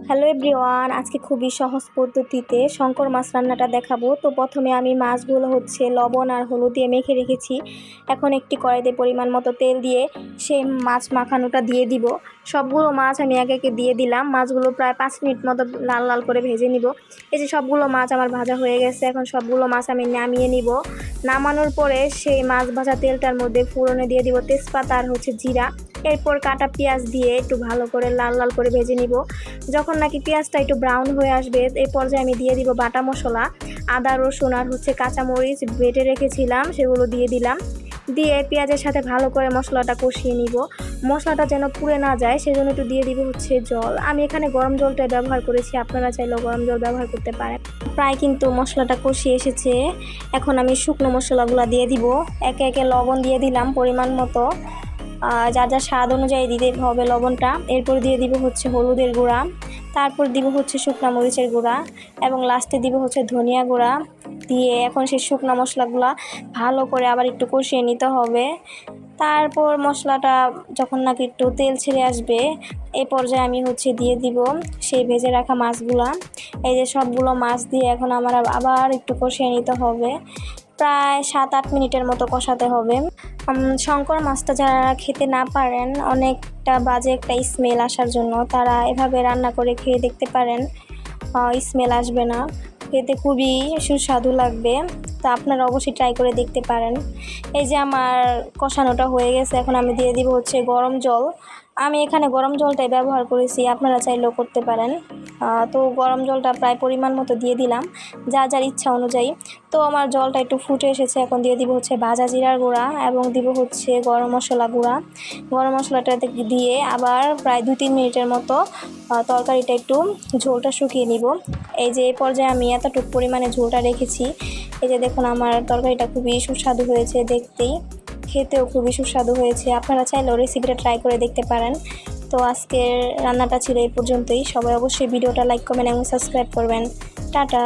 Hello everyone, আজকে খুবই সহজ পদ্ধতিতে শঙ্কর মাছ রান্নাটা দেখাবো। তো প্রথমে আমি মাছগুলো লবণ আর হলুদ দিয়ে মেখে রেখেছি। এখন একটি কড়াইতে পরিমাণ মতো তেল দিয়ে সেই মাছ মাখানোটা দিয়ে দিব। সবগুলো মাছ আমি একে একে দিয়ে দিলাম। মাছগুলো প্রায় 5 মিনিট মতো লাল লাল করে ভেজে নিব। এই যে সবগুলো মাছ আমার ভাজা হয়ে গেছে। এখন সবগুলো মাছ আমি নামিয়ে নিব। নামানোর পরে সেই মাছ ভাজা তেলটার মধ্যে ফোড়নে দিয়ে দিব তেজপাতা আর জিরা। এরপর কাটা পেঁয়াজ দিয়ে একটু ভালো করে লাল লাল করে ভেজে নিব। যখন নাকি পেঁয়াজটা একটু ব্রাউন হয়ে আসবে এই পর্যায়ে আমি দিয়ে দিব বাটা মশলা, আদা রসুন আর কাঁচামরিচ বেটে রেখেছিলাম, সেগুলো দিয়ে দিলাম। দিয়ে পেঁয়াজের সাথে ভালো করে মশলাটা কষিয়ে নিব। মশলাটা যেন পুড়ে না যায় সেজন্য একটু দিয়ে দিব জল। আমি এখানে গরম জলটা ব্যবহার করেছি, আপনারা চাইলেও গরম জল ব্যবহার করতে পারেন। প্রায় কিন্তু মশলাটা কষিয়ে এসেছে। এখন আমি শুকনো মশলাগুলো দিয়ে দিব। একে একে লবণ দিয়ে দিলাম পরিমাণ মতো, যার যার স্বাদ অনুযায়ী দিতে হবে লবণটা। এরপর দিয়ে দিব হলুদের গুঁড়া, তারপর দিব শুকনা মরিচের গুঁড়া এবং লাস্টে দিব ধনিয়া গুঁড়া। দিয়ে এখন সেই শুকনো মশলাগুলো ভালো করে আবার একটু কষিয়ে নিতে হবে। তারপর মশলাটা যখন নাকি একটু তেল ছেড়ে আসবে এই পর্যায়ে আমি দিয়ে দিব সেই ভেজে রাখা মাছগুলা। এই যে সবগুলো মাছ দিয়ে এখন আমার আবার একটু কষিয়ে নিতে হবে। প্রায় 7-8 মিনিটের মতো কষাতে হবে। শঙ্কর মাছটা যারা খেতে না পারেন, অনেকটা বাজে একটা স্মেল আসার জন্য, তারা এভাবে রান্না করে খেয়ে দেখতে পারেন। স্মেল আসবে না, খেতে খুবই সুস্বাদু লাগবে। তো আপনারা অবশ্যই ট্রাই করে দেখতে পারেন। এই যে আমার কষানোটা হয়ে গেছে, এখন আমি দিয়ে দিব গরম জল। আমি এখানে গরম জলটাই ব্যবহার করেছি, আপনারা চাইলেও করতে পারেন। তো গরম জলটা প্রায় পরিমাণ মতো দিয়ে দিলাম, যার যার ইচ্ছা অনুযায়ী। তো আমার জলটা একটু ফুটে এসেছে, এখন দিয়ে দিব ভাজা জিরার গুঁড়া এবং দিব গরম মশলা গুঁড়া। গরম মশলাটা দিয়ে আবার প্রায় 2-3 মিনিটের মতো তরকারিটা একটু ঝোলটা শুকিয়ে নিব। এই যে এই পর্যায়ে আমি এতটুকু পরিমাণে ঝোলটা রেখেছি। এই যে দেখুন আমার তরকারিটা খুবই সুস্বাদু হয়েছে, দেখতেই খেতেও খুবই সুস্বাদু হয়েছে। আপনারা চাইলেও রেসিপিটা ট্রাই করে দেখতে পারেন। তো আজকের রান্নাটা ছিল এই পর্যন্তই। সবাই অবশ্যই ভিডিওটা লাইক, কমেন্ট এবং সাবস্ক্রাইব করবেন। টাটা।